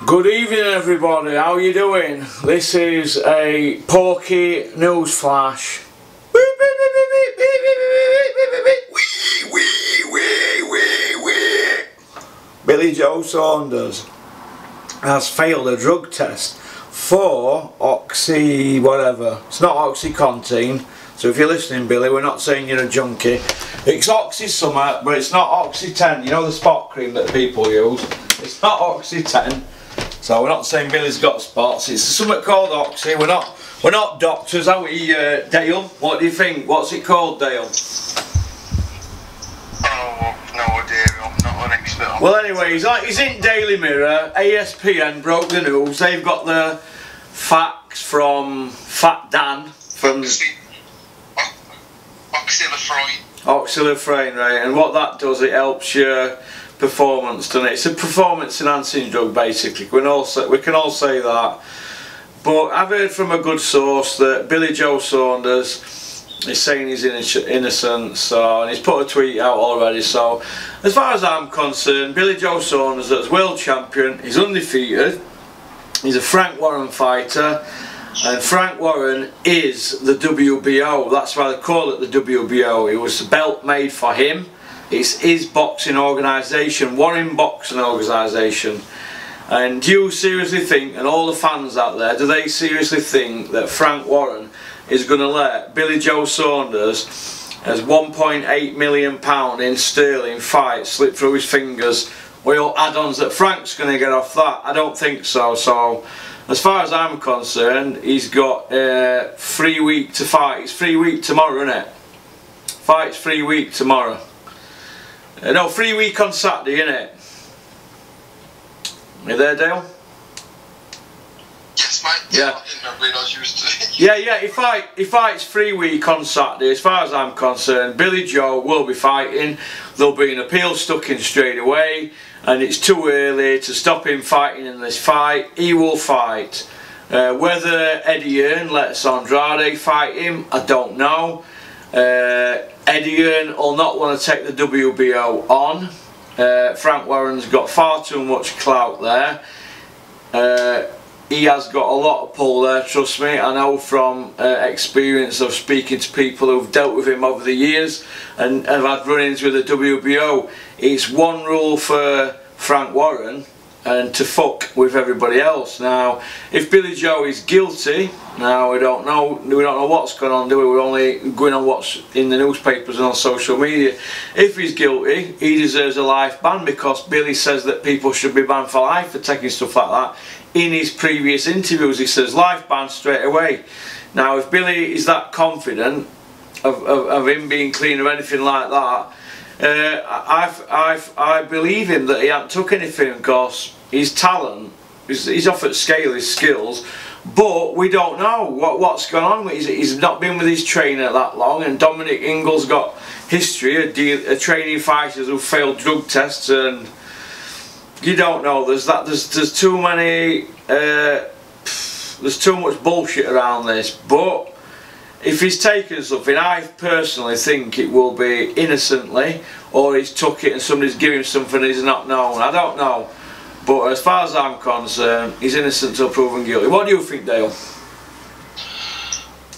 Good evening everybody, how are you doing? This is a Porky News Flash. Billy Joe Saunders has failed a drug test for oxy whatever. It's not OxyContin, so if you're listening Billy, we're not saying you're a junkie. It's oxy summer, but it's not Oxy 10, you know the spot cream that people use. It's not Oxy 10. So we're not saying Billy's got spots. It's something called Oxy. We're not doctors, are we, Dale? What do you think? What's it called, Dale? Oh, no idea. I'm not an expert on. Well, anyway, he's in Daily Mirror. ASPN broke the news. They've got the facts from Fat Dan from Oxylafrine, right? And what that does, it helps your performance, doesn't it? It's a performance enhancing drug basically. We can all say that. But I've heard from a good source that Billy Joe Saunders is saying he's innocent, so, and he's put a tweet out already. So as far as I'm concerned, Billy Joe Saunders is world champion, he's undefeated, he's a Frank Warren fighter, and Frank Warren is the WBO. That's why they call it the WBO. It was a belt made for him. It's his boxing organisation, Warren Boxing Organisation. And do you seriously think, and all the fans out there, do they seriously think that Frank Warren is going to let Billy Joe Saunders, as £1.8 million in sterling fight, slip through his fingers with all add-ons that Frank's going to get off that? I don't think so. So as far as I'm concerned, he's got a free week to fight. It's free week tomorrow, isn't it? Fight's free week tomorrow. No, free week on Saturday, innit? You there, Dale? Yes, mate. Yeah. I didn't realise you was Yeah, he fights free week on Saturday. As far as I'm concerned, Billy Joe will be fighting. There'll be an appeal stuck in straight away, and it's too early to stop him fighting in this fight. He will fight. Whether Eddie Hearn lets Andrade fight him, I don't know. Eddie Hearn will not want to take the WBO on. Frank Warren's got far too much clout there. He has got a lot of pull there, trust me. I know from experience of speaking to people who've dealt with him over the years and have had run-ins with the WBO. It's one rule for Frank Warren, and to fuck with everybody else. Now, if Billy Joe is guilty, now we don't know what's going on, do we? We're only going on what's in the newspapers and on social media. If he's guilty, he deserves a life ban, because Billy says that people should be banned for life for taking stuff like that. In his previous interviews, he says life ban straight away. Now, if Billy is that confident of him being clean or anything like that, I believe him that he hasn't took anything, because his talent, he's off at scale, his skills, but we don't know what's going on. He's not been with his trainer that long, and Dominic Ingle's got history of training fighters who failed drug tests, and you don't know. There's too many, there's too much bullshit around this. But if he's taken something, I personally think it will be innocently, or he's took it and somebody's given him something he's not known. I don't know. But as far as I'm concerned, he's innocent till proven guilty. What do you think, Dale?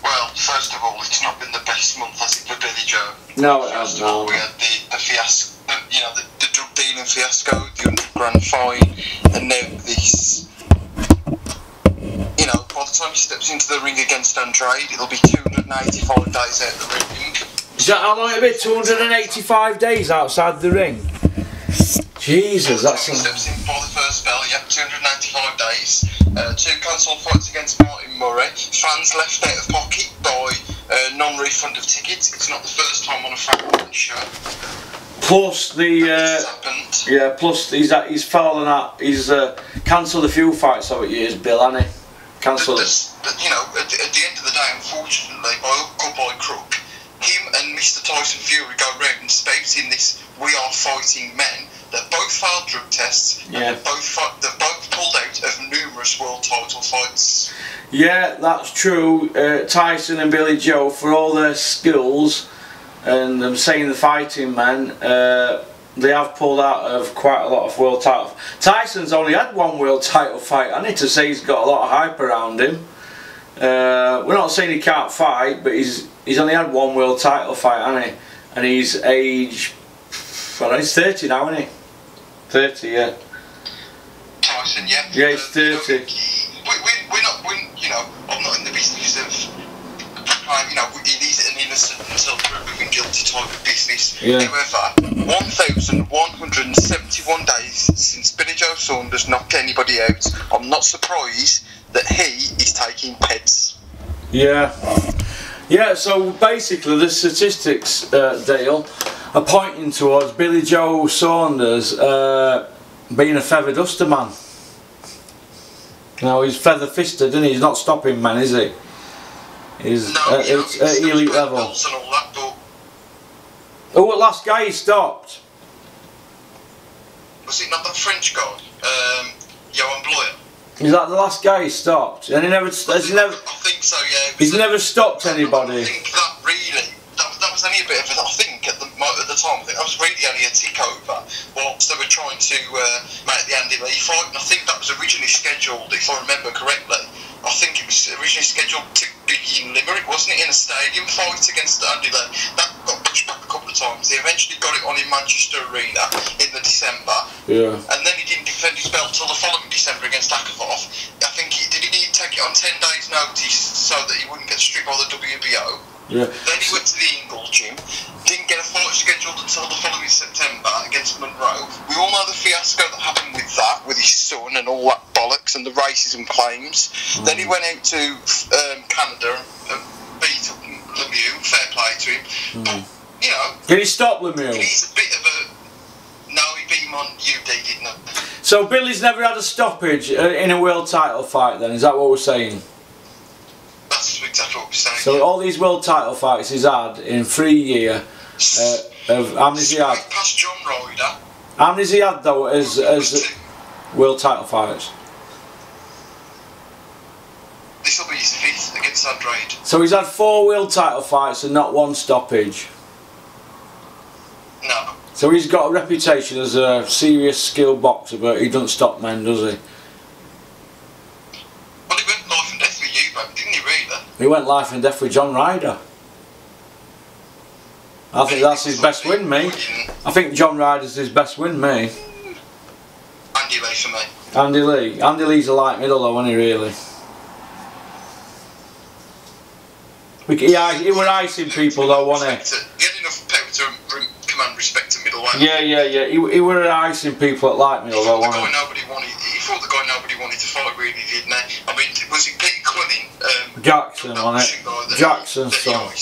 Well, first of all, it's not been the best month, has it, for Billy Joe? No, it First hasn't. of all, we had the fiasco, you know, the drug dealing fiasco, the £100,000 fine, and now this. You know, by the time he steps into the ring against Andrade, it'll be 285 days out of the ring. Is that how long it'll be? 285 days outside the ring? Jesus, that's... He steps in for the first spell, yeah, 295 days. 2 cancelled fights against Martin Murray. Fans left out of pocket by non-refund of tickets. It's not the first time on a Frank show. Plus plus he's fallen out. He's cancelled a few fights over the years, Bill, hasn't he? Cancelled. You know, at the end of the day, unfortunately, by hook or by crook, him and Mr. Tyson Fury go round and spouting this "we are fighting men." They've both failed drug tests, and they've both pulled out of numerous world title fights. Yeah, that's true. Tyson and Billy Joe, for all their skills, and I'm saying the fighting men, they have pulled out of quite a lot of world titles. Tyson's only had one world title fight. I need to say he's got a lot of hype around him. We're not saying he can't fight, but he's only had one world title fight, hasn't he? And he's age, well, he's 30 now, isn't he? 30, yeah. Tyson, yeah. Yeah, he's 30. We're not, you know, I'm not in the business of, you know, it is an innocent until proven guilty type of business. Yeah. However, 1,171 days since Billy Joe Saunders knocked anybody out, I'm not surprised that he is taking pets. Yeah. Yeah, so basically the statistics, Dale, are pointing towards Billy Joe Saunders being a feather duster man. You know, he's feather fisted, isn't he? He's not stopping man, is he? He's at elite level. And all that, but Oh, at last guy he stopped. was it not that French guy? Johan Bloyer? Is that the last guy he stopped? And he never, I think so, yeah. he's never stopped anybody. I think that really, that was only a bit of a, I think at the time, I think that was really only a tick over whilst they were trying to make the Andy Lee fight, and I think that was originally scheduled, if I remember correctly, I think it was originally scheduled to be in Limerick, wasn't it, in a stadium fight against Andy Lee. That got pushed back a couple of times. They eventually got it on in Manchester Arena in the December, and then he didn't defend his belt till the following December against Akavov. I think he take it on 10 days notice so that he wouldn't get stripped by the WBO. Yeah. Then he went to the Ingle gym, didn't get a fight scheduled until the following September against Monroe. We all know the fiasco that happened with that, with his son and all that bollocks and the racism claims. Then he went out to Canada and beat up Lemieux, fair play to him. But, you know... Did he stop Lemieux? He's a bit of a... No, he beat him on UD, didn't he? So Billy's never had a stoppage in a world title fight then, is that what we're saying? That's exactly what we're saying. So all these world title fights he's had in 3 years, of how many's he had? Past John Ryder. How many's he had though as world title fights? This will be his 5th against Andrade. So he's had 4 world title fights and not 1 stoppage. No. So he's got a reputation as a serious skilled boxer, but he doesn't stop men, does he? Well, he went life and death with you, but didn't he really? He went life and death with John Ryder. I think that's his best win, mate. I think John Ryder's his best win, mate. Andy Lee for me. Andy Lee. Andy Lee's a light middle though, isn't he, really? He were icing people though, wasn't he? He had enough power to command respect to middleweight. Yeah. He were icing people at light middle though, wasn't he? He thought the guy nobody wanted to fight, really, didn't he? I mean, was it Pete Quilling? Jackson, wasn't it? Jackson, son.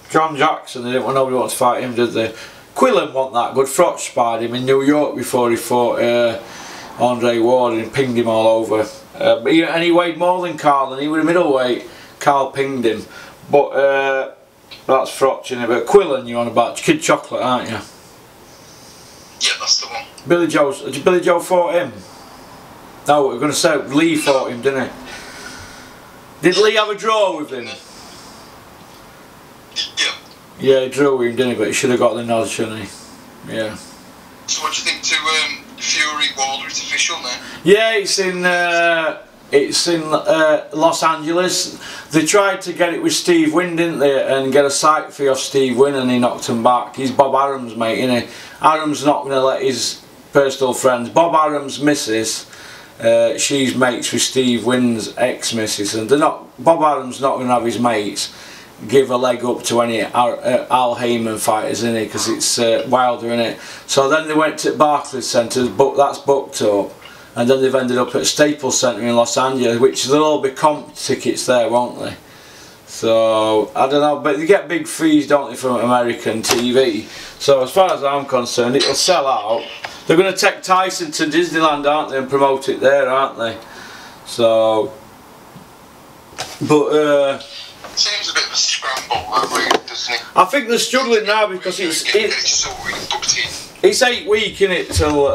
John Jackson, nobody wanted to fight him, did they? Quillen wasn't that good. Frotch sparred him in New York before he fought Andre Ward and pinged him all over. And he weighed more than Carl, and he was a middleweight. Carl pinged him. But that's Frotch, innit? But Quillen, you're on about Kid Chocolate, aren't you? Yeah, that's the one. Billy Joe fought him? No, we're going to say Lee fought him, didn't he? Did Lee have a draw with him? Yeah. Yeah, he drew with him, didn't he? But he should have got the nod, shouldn't he? Yeah. So what do you think to Fury Wilder? It's official now? Yeah, it's in Los Angeles. They tried to get it with Steve Wynn, didn't they? And get a sight fee off Steve Wynn, and he knocked him back. He's Bob Arum's mate, isn't he? Arum's not going to let his personal friends. Bob Arum's missus, she's mates with Steve Wynn's ex-missus, and they're not. Bob Arum's not going to have his mates give a leg up to any Al Heyman fighters, innit? Because it's Wilder, innit? So then they went to Barclays Centre, but that's booked up, and then they've ended up at Staples Centre in Los Angeles, which there'll all be comp tickets there, won't they? So I don't know, but they get big fees, don't they, from American TV? So as far as I'm concerned, it'll sell out. They're going to take Tyson to Disneyland, aren't they, and promote it there, aren't they? So, but seems a bit of a scramble, really, doesn't it? I think they're struggling now because it's 8 weeks, innit, till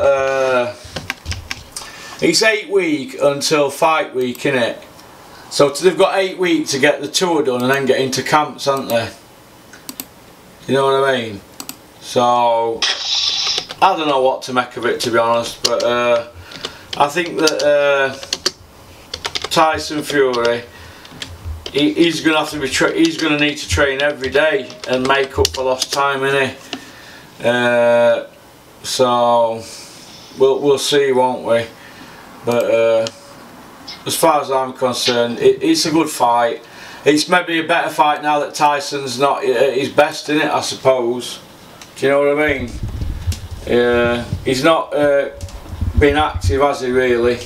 it's 8 weeks until fight week, innit? So they've got 8 weeks to get the tour done and then get into camps, haven't they? You know what I mean? So I don't know what to make of it, to be honest, but I think that Tyson Fury, he's going to have to be he's going to need to train every day and make up for lost time, innit? So we'll see, won't we? But as far as I'm concerned, it's a good fight. It's maybe a better fight now that Tyson's not at his best, in it, I suppose. Do you know what I mean? He's not been active, has he, really?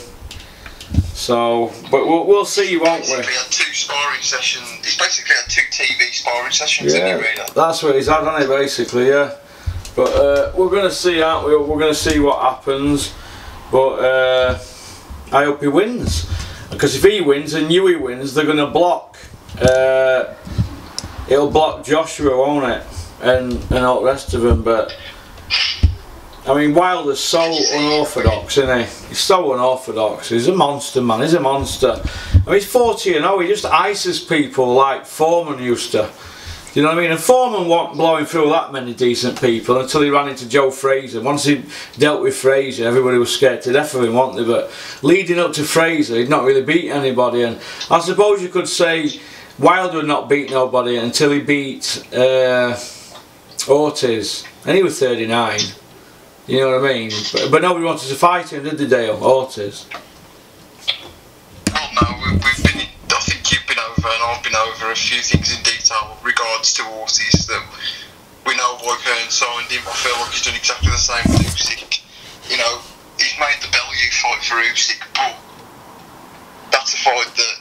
So, but we'll see, won't we? He's basically had 2 sparring sessions. He's basically had 2 TV sparring sessions, yeah, isn't he, really? That's what he's had, hasn't he, basically, yeah. But we're going to see, aren't we? We're going to see what happens. But I hope he wins. Because if he wins and Huey wins, they're going to block. It'll block Joshua, won't it? And all the rest of them. But I mean, Wilder's so unorthodox, isn't he? He's so unorthodox. He's a monster, man. He's a monster. I mean, he's 40 and 0. He just ices people like Foreman used to. You know what I mean? And Foreman wasn't blowing through that many decent people until he ran into Joe Frazier. Once he dealt with Frazier, everybody was scared to death of him, weren't they? But leading up to Frazier, he'd not really beat anybody. And I suppose you could say Wilder had not beat nobody until he beat Ortiz. And he was 39. You know what I mean? But nobody wanted to fight him, did they, Dale? Ortiz. Oh no, we've been, I think you've been over and I've been over a few things in detail with regards to Ortiz that we know why Kern signed him. I feel like he's done exactly the same with Usyk. You know, he's made the Bellew fight for Usyk, but that's a fight that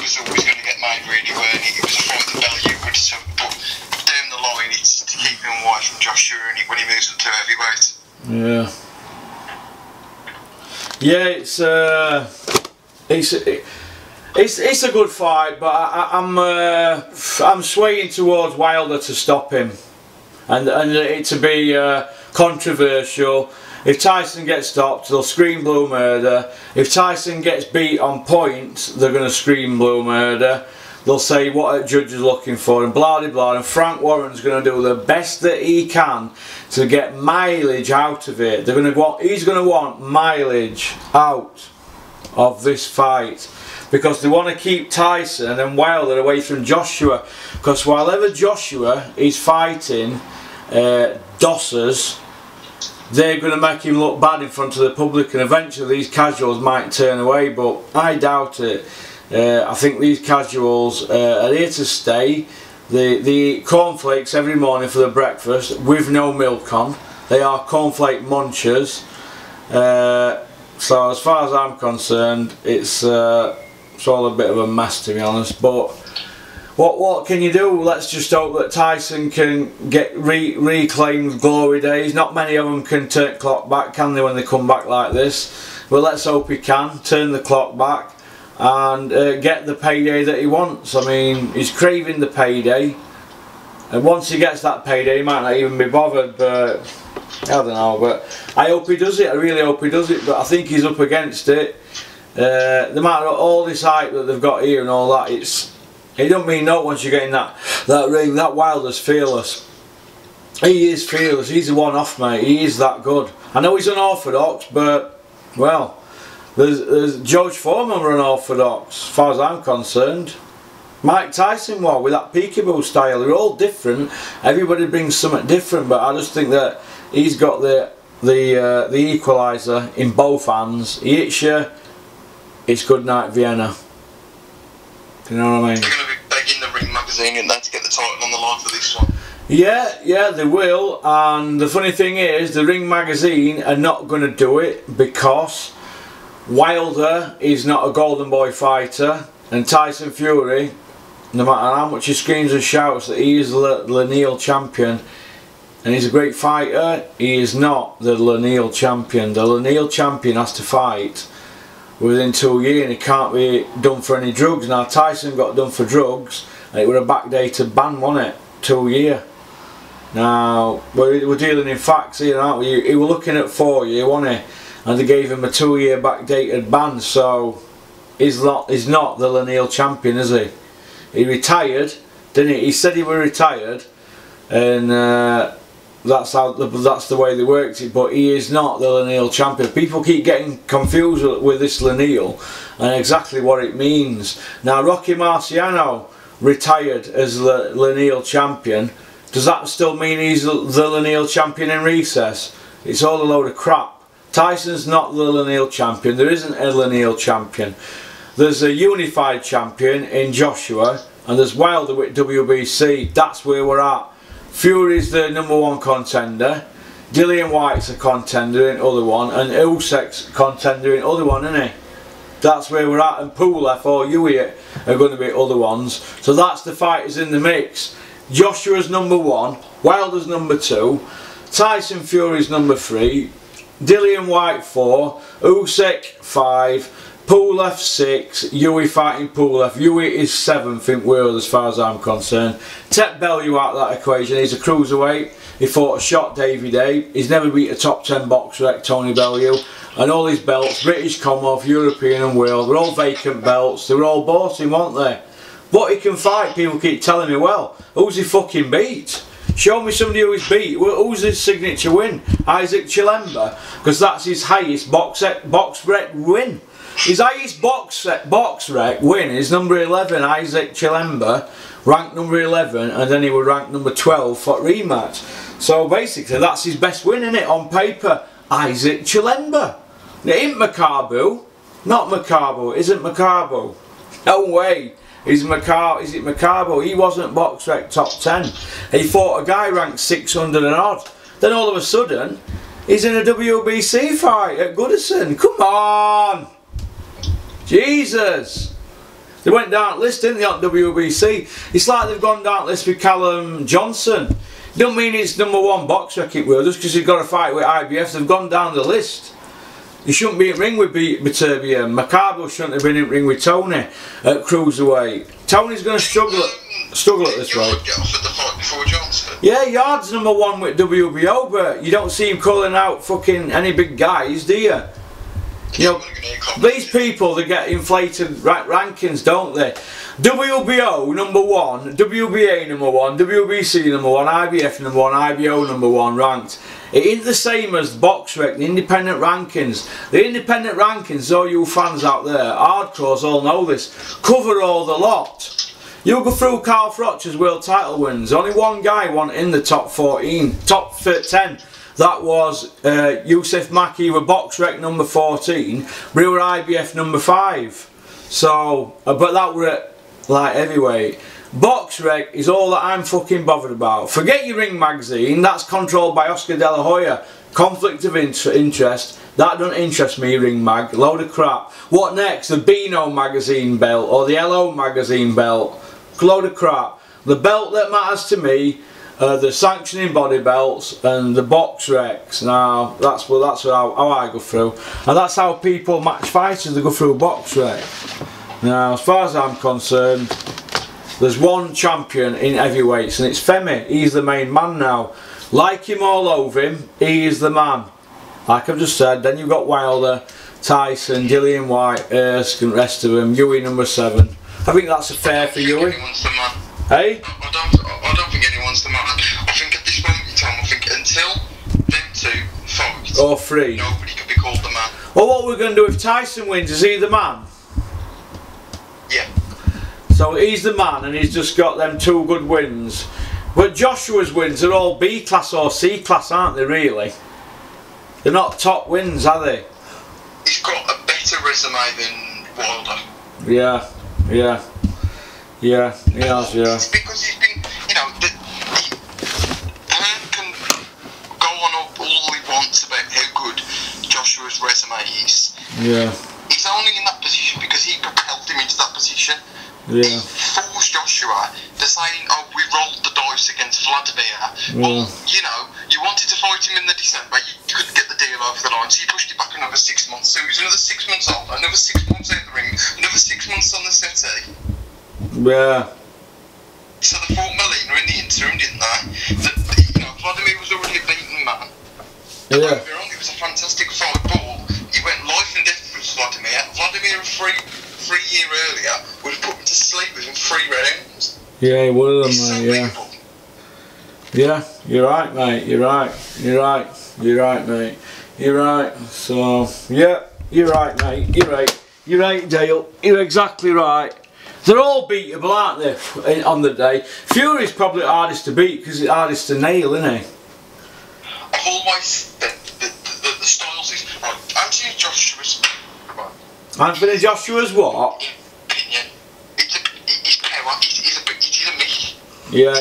was always going to get made really, weren't it? It was a fight that Bellew could have took, but down the line it's to keep him away from Joshua when he moves up to heavyweight. Yeah. Yeah, it's a good fight, but I'm swaying towards Wilder to stop him, and it to be controversial. If Tyson gets stopped, they'll scream blue murder. If Tyson gets beat on points, they're going to scream blue murder. They'll say what a judge is looking for and blah blah blah. And Frank Warren's going to do the best that he can to get mileage out of it. They're going to want, he's going to want mileage out of this fight, because they want to keep Tyson and Wilder away from Joshua. Because while ever Joshua is fighting dossers, they're going to make him look bad in front of the public, and eventually these casuals might turn away, but I doubt it. I think these casuals are here to stay. They eat cornflakes every morning for their breakfast with no milk on. They are cornflake munchers. So as far as I'm concerned, it's all a bit of a mess, to be honest. But what can you do? Let's just hope that Tyson can get reclaim glory days. Not many of them can turn the clock back, can they, when they come back like this? But let's hope he can turn the clock back and get the payday that he wants. I mean, he's craving the payday, and once he gets that payday, he might not even be bothered. But I don't know. But I hope he does it. I really hope he does it. But I think he's up against it. No matter all this hype that they've got here and all that, it don't mean no once you get in that ring. That Wilder's fearless. He is fearless. He's a one-off, mate. He is that good. I know he's unorthodox, but well, there's George Foreman were unorthodox, as far as I'm concerned. Mike Tyson was with that peekaboo style. They're all different. Everybody brings something different, but I just think that he's got the equaliser in both hands. He hits you, it's good night Vienna. You know what I mean? They're going to be begging the Ring magazine and to get the title on the line for this one. Yeah, they will. And the funny thing is, the Ring magazine are not going to do it because Wilder is not a golden boy fighter, and Tyson Fury, no matter how much he screams and shouts that he is the lineal champion, and he's a great fighter, he is not the lineal champion. The lineal champion has to fight within 2 years, and he can't be done for any drugs. Now Tyson got done for drugs, and it was a backdated ban, wasn't it? 2 years. Now we're dealing in facts here, aren't we? He was looking at 4 years, wasn't he? And they gave him a 2 year backdated ban, so he's not the lineal champion, is he? He retired, didn't he? He said he was retired, and That's the way they worked it. But he is not the lineal champion. People keep getting confused with this lineal and exactly what it means. Now, Rocky Marciano retired as the lineal champion. Does that still mean he's the lineal champion in recess? It's all a load of crap. Tyson's not the lineal champion. There isn't a lineal champion. There's a unified champion in Joshua, and there's Wilder with WBC. That's where we're at. Fury's the #1 contender. Dillian White's a contender in other one, and Usyk's contender in other one, isn't he? That's where we're at. And Pulev or Huey are going to be other ones. So that's the fighters in the mix. Joshua's #1, Wilder's #2, Tyson Fury's #3, Dillian White 4, Usyk 5, Pulev 6, Huey fighting Pulev. Huey is 7th in world as far as I'm concerned. Take Bellew out of that equation. He's a cruiserweight. He fought a shot Davey Day. He's never beat a top 10 boxer like Tony Bellew. And all his belts, British, Commonwealth, European and world, they're all vacant belts. They were all bought him, weren't they? But he can fight, people keep telling me, well, who's he fucking beat? Show me somebody who he's beat. Well, who's his signature win? Isaac Chilemba, because that's his highest box rec win. His highest box rec win is #11, Isaac Chilemba, ranked #11, and then he was ranked #12 for rematch. So basically, that's his best win, isn't it, on paper? Isaac Chilemba. It ain't Makabu, not Makabu. Isn't Makabu? No way. Is it Makabu? He wasn't box rec top 10. He fought a guy ranked 600 and odd. Then all of a sudden, he's in a WBC fight at Goodison. Come on! Jesus! They went down list, didn't they, on WBC? It's like they've gone down list with Callum Johnson. Don't mean it's #1 box rec it will, just because he's got a fight with IBF. They've gone down the list. He shouldn't be in ring with Beterbiev. Makabu shouldn't have been in ring with Tony at cruiserweight. Tony's going to struggle at this rate. Get offered the fight before Johnson. Yeah, Yard's #1 with WBO, but you don't see him calling out fucking any big guys, do you? You know, these people, they get inflated rankings, don't they? WBO #1, WBA #1, WBC #1, IBF #1, IBO #1 ranked. It ain't the same as box rec, the independent rankings. The independent rankings, all you fans out there, hardcores all know this, cover all the lot. You go through Carl Froch's world title wins, only one guy won in the top 14, top 10. That was Yusuf Maki with box rec #14, we were IBF #5. So, but that were at light heavyweight. Box rec is all that I'm fucking bothered about. Forget your Ring magazine, that's controlled by Oscar De La Hoya. Conflict of interest, that doesn't interest me, Ring mag, load of crap. What next? The Beano magazine belt or the LO magazine belt? Load of crap. The belt that matters to me, the sanctioning body belts and the box recs. Now that's how I go through, and that's how people match fighters. They go through box rec. Now, as far as I'm concerned, there's one champion in heavyweights, and it's Femi. He's the main man now. Like him or loathe him, he is the man. Like I've just said. Then you've got Wilder, Tyson, Dillian White, Erskine, and the rest of them. Huey #7. I think that's a fair for Huey. Hey? I don't think anyone's the man. I think at this moment in time, I think until them two fight, or 3, nobody can be called the man. Well, what we're going to do if Tyson wins, is he the man? Yeah. So he's the man, and he's just got them 2 good wins. But Joshua's wins are all B class or C class, aren't they, really? They're not top wins, are they? He's got a better resume than Wilder. Yeah, he has, yeah. It's because he's been, you know, Hearn can go on all he wants about how good Joshua's resume is. Yeah. He's only in that position because he propelled him into that position. Yeah. He forced Joshua to saying, oh, we rolled the dice against Vladimir. Yeah. Well, you know, you wanted to fight him in the December, you couldn't get the deal over the line, so you pushed it back another 6 months. So it was another 6 months on, another 6 months out the ring, another 6 months on the settee. Yeah. So they fought Molina in the interim, didn't they? You know, Vladimir was already a beaten man. Yeah. It was a fantastic fight, but he went life and death with Vladimir. Vladimir, three years earlier, would have put him to sleep within 3 rounds. Yeah, he would have done, yeah. Yeah, you're right, mate. You're right. You're right. You're right, mate. You're right. So, yeah, you're right, mate. You're right. You're right, Dale. You're exactly right. They're all beatable, aren't they, on the day? Fury's probably the hardest to beat because it's hardest to nail, isn't he? I've always said that the styles is... Right, Anthony Joshua's... Right. Anthony Joshua's what? Opinion. His power, he's a myth. Yeah.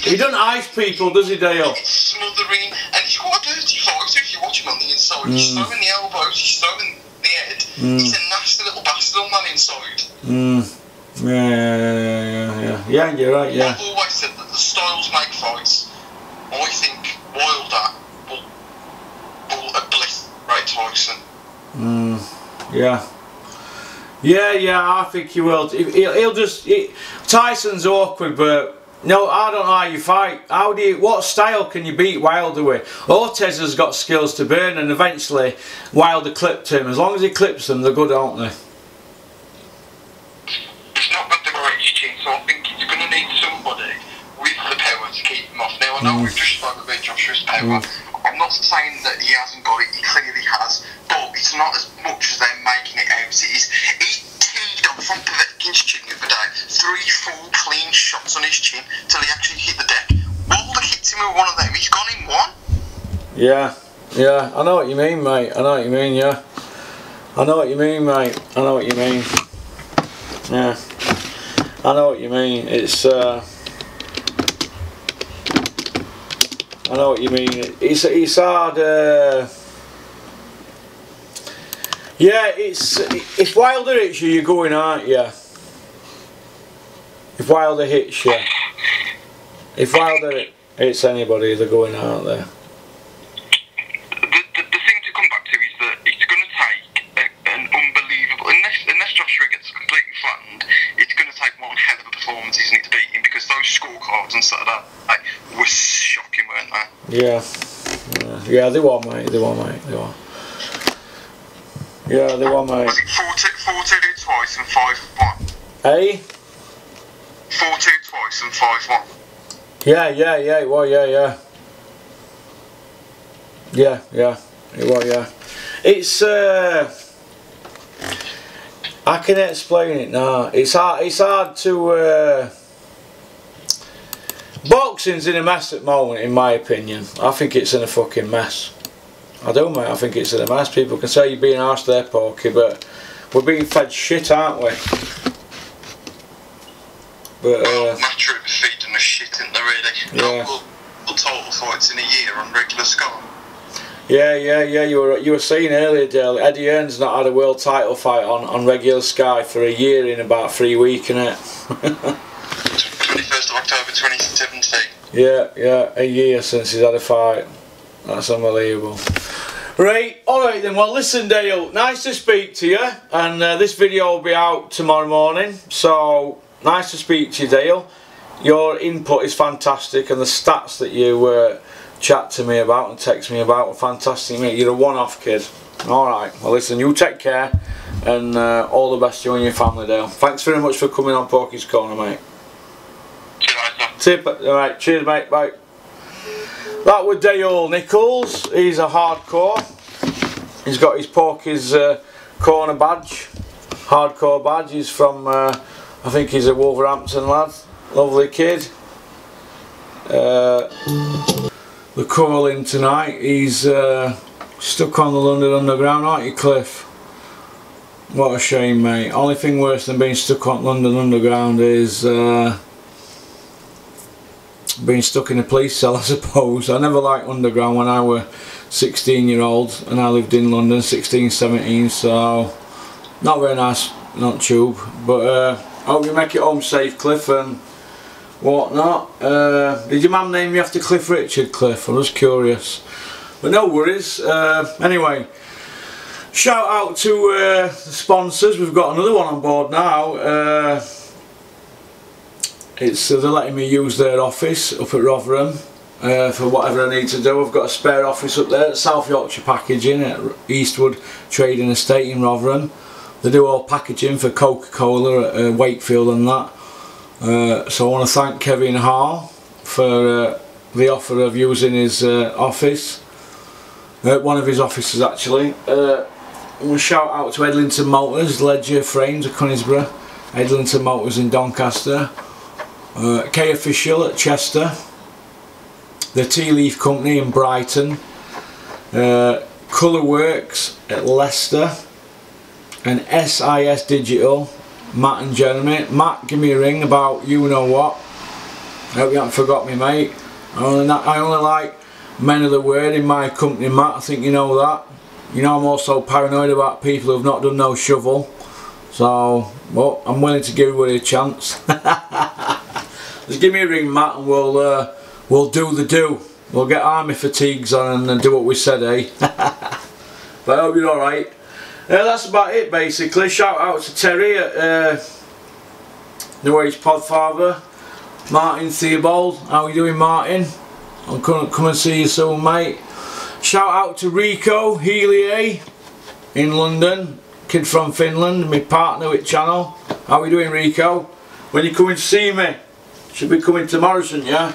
He doesn't ice people, does he, Dale? It's smothering, and he's quite a dirty fighter if you watch him on the inside. He's throwing the elbows, he's throwing the head. He's a nasty little bastard on that inside. Yeah, you're right, yeah. I've always said that the styles make fights. I think Wilder will obliterate Tyson. Yeah, I think he will. He'll just... Tyson's awkward, but... No, I don't know how you fight. What style can you beat Wilder with? Ortez has got skills to burn, and eventually Wilder clipped him. As long as he clips them, they're good, aren't they? He's not got the greatest chin, so I think he's going to need somebody with the power to keep him off. Now, I know we've just spoken about Joshua's power. I'm not saying that he hasn't got it, he clearly has, but it's not as much as they're making it out. He teed up from Povetkin's chin the other day, 3 full clean shots on his chin till he actually hit the deck. Wilder hits him with one of them, he's gone in one. Yeah, I know what you mean, mate. I know what you mean, yeah. I know what you mean, mate. I know what you mean. Yeah. I know what you mean. It's I know what you mean. It's hard. Yeah, if Wilder hits you, you're going, aren't you? If Wilder hits you, if Wilder hits anybody, they're going, aren't they? The thing to come back to is that it's going to take an unbelievable, unless Joshua gets completely flattened, it's going to take one hell of a performance, isn't it, to beat him? Because those scorecards on Saturday were shocking, weren't they? Yeah, they were, mate. Yeah, they were, mate. Was it 4-2 twice and 5-1? Eh? 4-2 twice and 5-1. Yeah, it was, yeah, it was, yeah. It's, I can explain it now. It's hard to, boxing's in a mess at the moment, in my opinion. I think it's in a fucking mess. I do, mate. I think it's in a mess. People can say you're being arsed there, Porky, but we're being fed shit, aren't we? But matter of feeding the shit, isn't there, really? Yeah. All total fights in a year on regular score. Yeah. You were saying earlier, Dale. Eddie Hearn's not had a world title fight on regular Sky for a year in about 3 weeks, innit? 21st of October 2017. Yeah, a year since he's had a fight. That's unbelievable. Right, alright then, well listen Dale, nice to speak to you, and this video will be out tomorrow morning, so nice to speak to you, Dale. Your input is fantastic, and the stats that you chat to me about and text me about are fantastic, mate. You're a one-off kid. Alright, well listen, you take care, and all the best to you and your family, Dale. Thanks very much for coming on Porky's Corner, mate. Alright, cheers mate, bye. That was Dale Nichols. He's a hardcore. He's got his Porky's Corner badge, hardcore badge. He's from, I think he's a Wolverhampton lad. Lovely kid. The calling tonight. He's stuck on the London Underground, aren't you, Cliff? What a shame, mate. Only thing worse than being stuck on London Underground is being stuck in a police cell, I suppose. I never liked Underground when I was 16-year-old and I lived in London, 16, 17, so not very nice, not tube. But hope you make it home safe, Cliff, and whatnot. Did your mum name you after Cliff Richard, Cliff? I was curious. But no worries. Anyway, shout out to the sponsors. We've got another one on board now. They're letting me use their office up at Rotherham for whatever I need to do. I've got a spare office up there at South Yorkshire Packaging at Eastwood Trading Estate in Rotherham. They do all packaging for Coca-Cola at Wakefield and that. So I want to thank Kevin Hall for the offer of using his office, one of his offices actually. We'll shout out to Edlington Motors, Ledger Frames of Conisborough, Edlington Motors in Doncaster, K Official at Chester, the Tea Leaf Company in Brighton, Colour Works at Leicester, and SIS Digital, Matt and Jeremy. Matt, give me a ring about you know what. I hope you haven't forgot me, mate. I only like men of the word in my company, Matt. I think you know that. You know I'm also paranoid about people who've not done no shovel. So, well, I'm willing to give everybody a chance. Just give me a ring, Matt, and we'll do the do. We'll get army fatigues on and do what we said, eh? But I hope you're alright. That's about it basically. Shout out to Terry at New Age Podfather. Martin Theobald, how you doing, Martin? I'll come and see you soon, mate. Shout out to Rico Healy in London, kid from Finland, my partner with channel. How are you doing, Rico? When you coming to see me? Should be coming tomorrow, shouldn't you?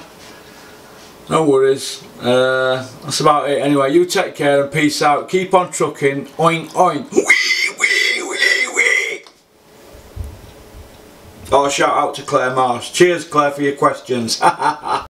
No worries. That's about it. Anyway, you take care and peace out. Keep on trucking. Oink oink. Wee wee wee wee. Oh, shout out to Claire Marsh. Cheers, Claire, for your questions.